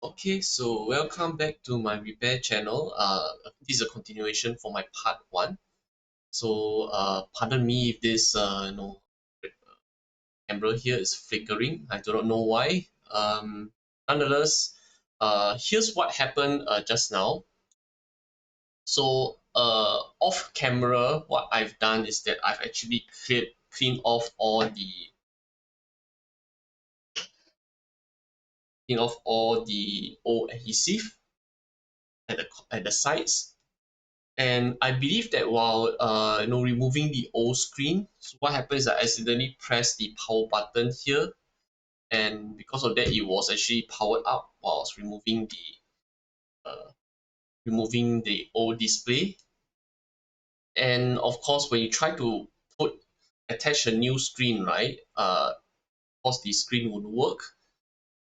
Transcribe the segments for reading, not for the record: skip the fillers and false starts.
Okay, so welcome back to my repair channel. This is a continuation for my part one. So, pardon me if this camera here is flickering. I do not know why. Nonetheless, here's what happened just now. So, off camera, what I've done is that I've actually cleaned off all the old adhesive at the sides. And I believe that while removing the old screen, so what happens is I accidentally press the power button here, and because of that, it was actually powered up while I was removing the old display. And of course, when you try to attach a new screen, right? Of course, the screen would work.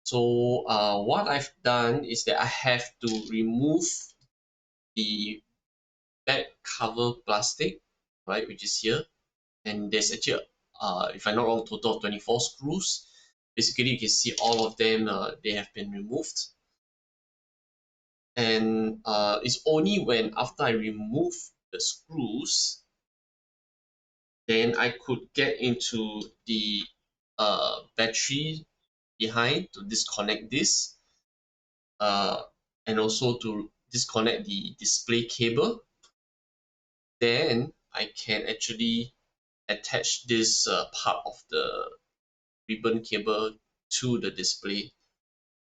So what I've done is that I have to remove the back cover plastic, right, which is here. And there's actually, if I'm not wrong, total of 24 screws. Basically, you can see all of them, they have been removed. And it's only when after I remove the screws, then I could get into the battery behind to disconnect this, uh, and also to disconnect the display cable. Then I can actually attach this part of the ribbon cable to the display.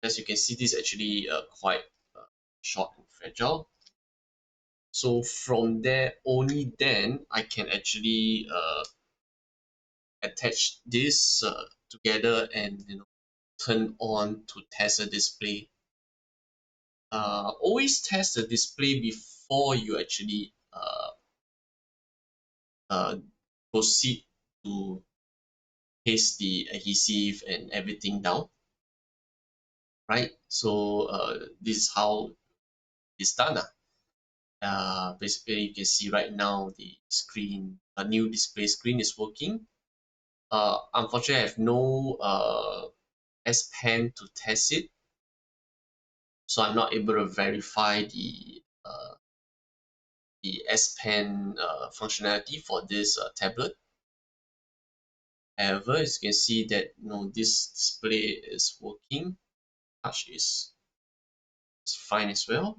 As you can see, this is actually quite uh, short and fragile. So from there, only then I can actually attach this together and turn on to test the display. Always test the display before you actually uh, proceed to paste the adhesive and everything down, right? So this is how it's done. Basically, you can see right now the screen, a new display screen is working. Unfortunately, I have no S Pen to test it, so I'm not able to verify the S Pen functionality for this tablet. However, as you can see that this display is working, touch is fine as well,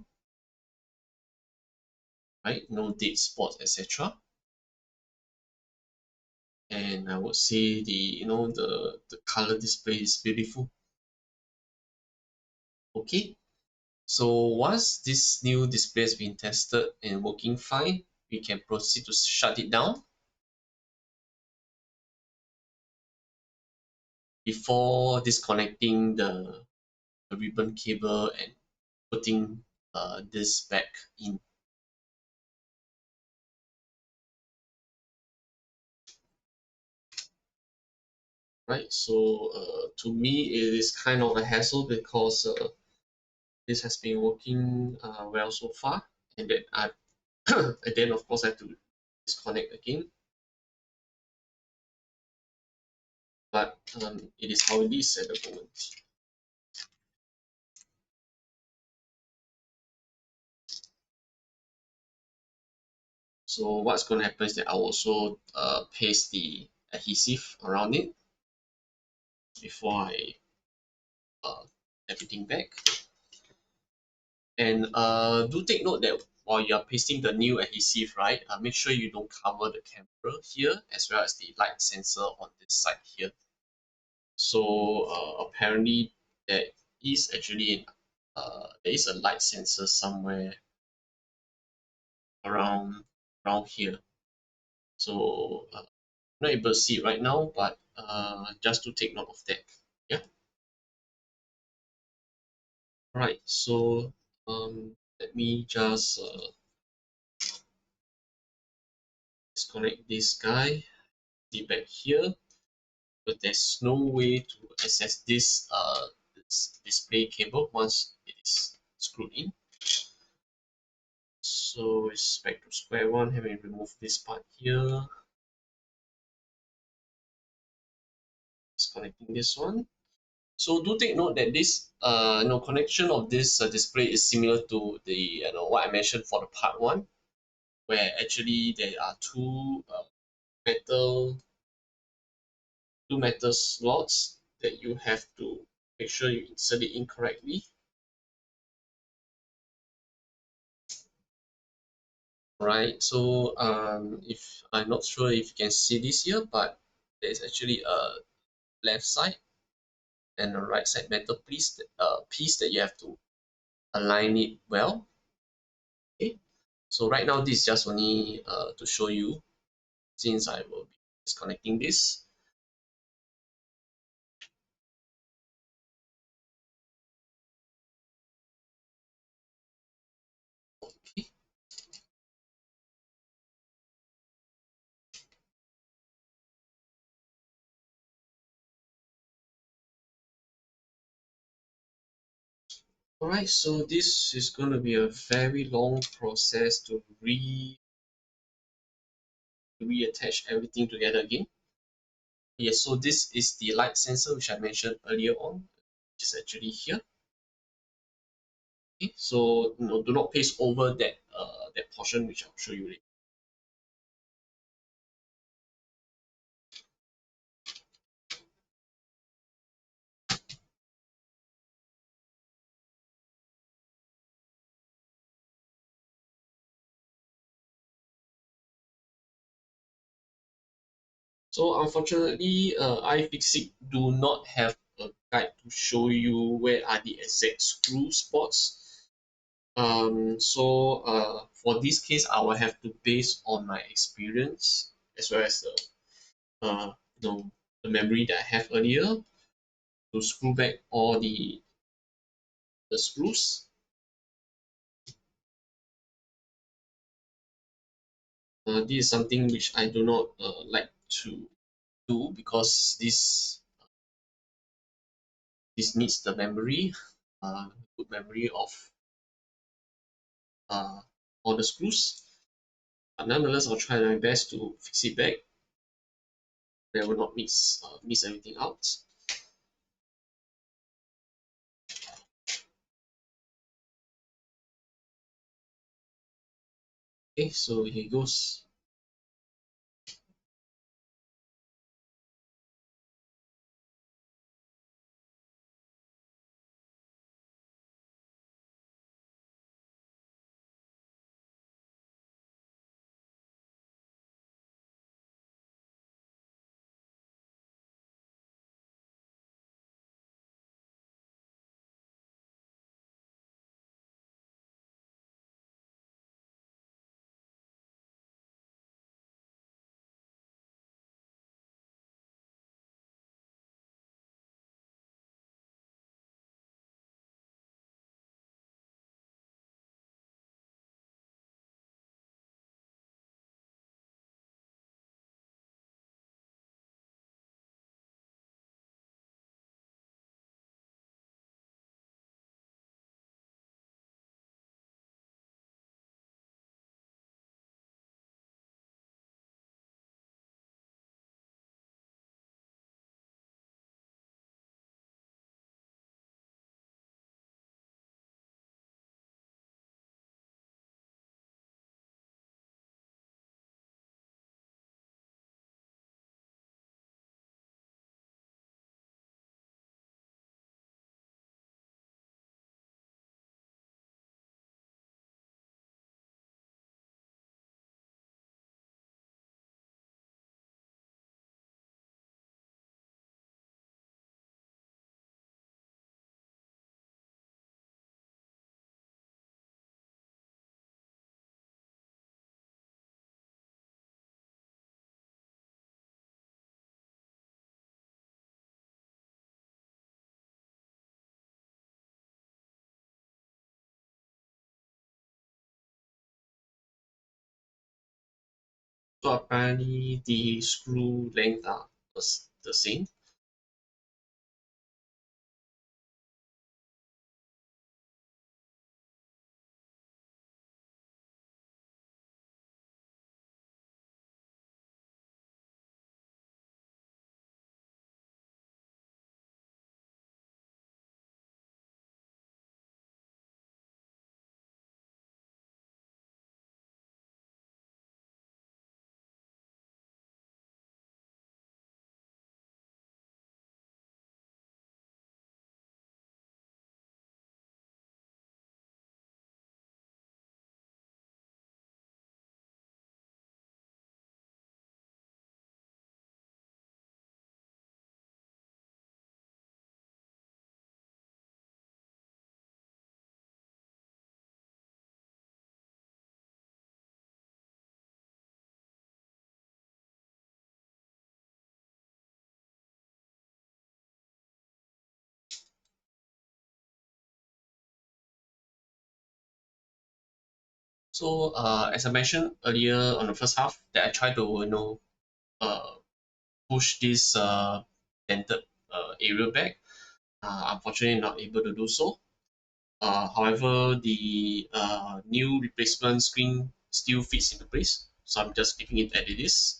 right? No dead spots, etc. And I would say the color display is beautiful. Okay, so once this new display has been tested and working fine, we can proceed to shut it down before disconnecting the ribbon cable and putting this back in. Right, so to me it is kind of a hassle because this has been working well so far, and then and then of course I have to disconnect again. But it is how it is at the moment. So what's going to happen is that I'll also paste the adhesive around it before I uh, everything back. And do take note that while you're pasting the new adhesive, right, make sure you don't cover the camera here as well as the light sensor on this side here. So apparently there is actually there is a light sensor somewhere around here. So not able to see it right now, but just to take note of that. Yeah. Right. So let me just disconnect this guy. See back here, but there's no way to access this display cable once it is screwed in. So it's back to square one. Having removed this part here, disconnecting this one. So do take note that this connection of this display is similar to the what I mentioned for the part one, where actually there are metal metal slots that you have to make sure you insert it incorrectly. Right, so if I'm not sure if you can see this here, but there's actually a left side and a right side metal piece that you have to align it well. Okay, so right now this is just only to show you, since I will be disconnecting this. Okay. Alright, so this is going to be a very long process to reattach everything together again. Yes, so this is the light sensor which I mentioned earlier on, which is actually here. Okay, so do not paste over that portion which I'll show you later. So unfortunately, iFixit do not have a guide to show you where are the exact screw spots. For this case, I will have to base on my experience as well as uh, the memory that I have earlier to screw back all the screws. This is something which I do not like to do because this needs the memory, good memory of all the screws. But nonetheless, I'll try my best to fix it back. I will not miss everything out. Okay, so here goes. So apparently the screw length are the same. So as I mentioned earlier on the first half, that I try to uh, push this dented area back. Unfortunately, not able to do so. However, the new replacement screen still fits into place, so I'm just keeping it as it is.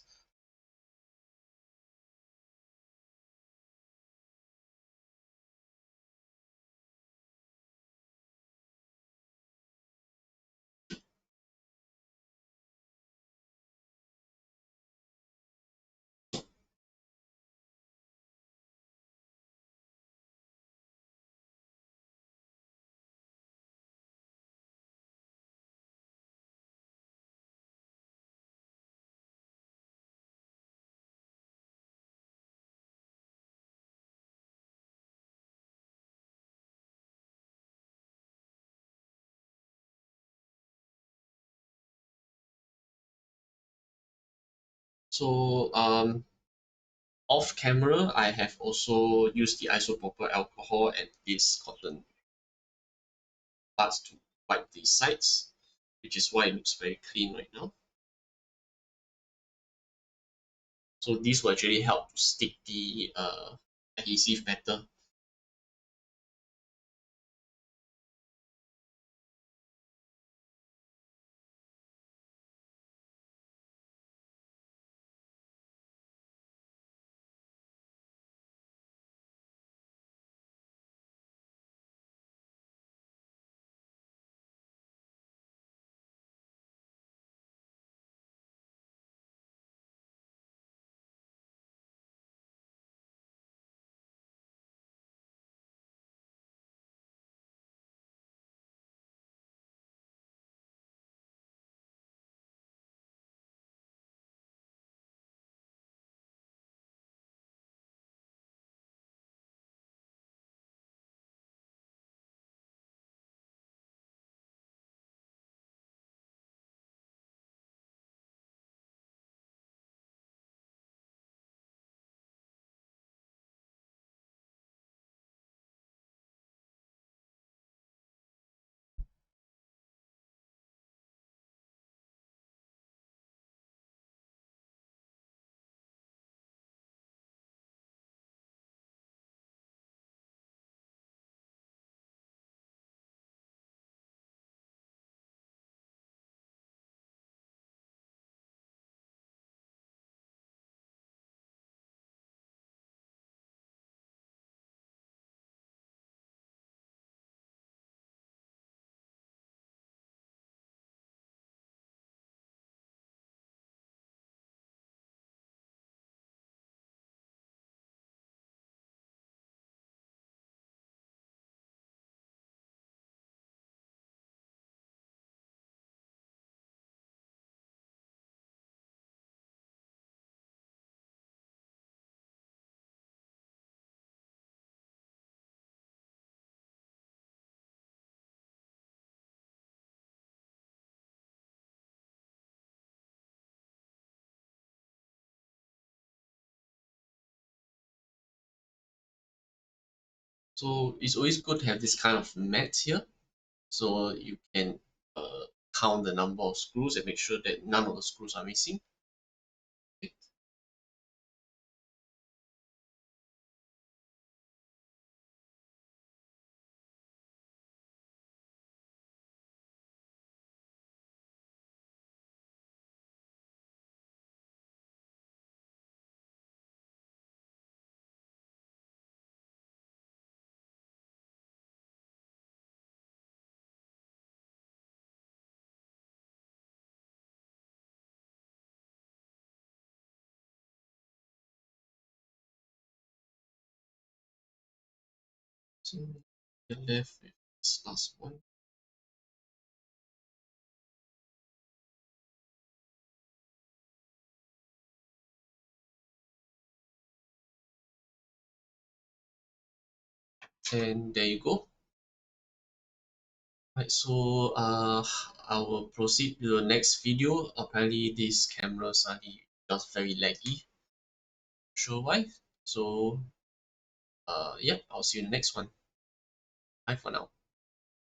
So off camera, I have also used the isopropyl alcohol and this cotton parts to wipe the sides, which is why it looks very clean right now. So this will actually help to stick the adhesive better. So it's always good to have this kind of mat here, so you can count the number of screws and make sure that none of the screws are missing. So the left with this last one. And there you go. Right, so I will proceed to the next video. Apparently this camera suddenly just very laggy. Sure why. So yeah, I'll see you in the next one. Bye for now.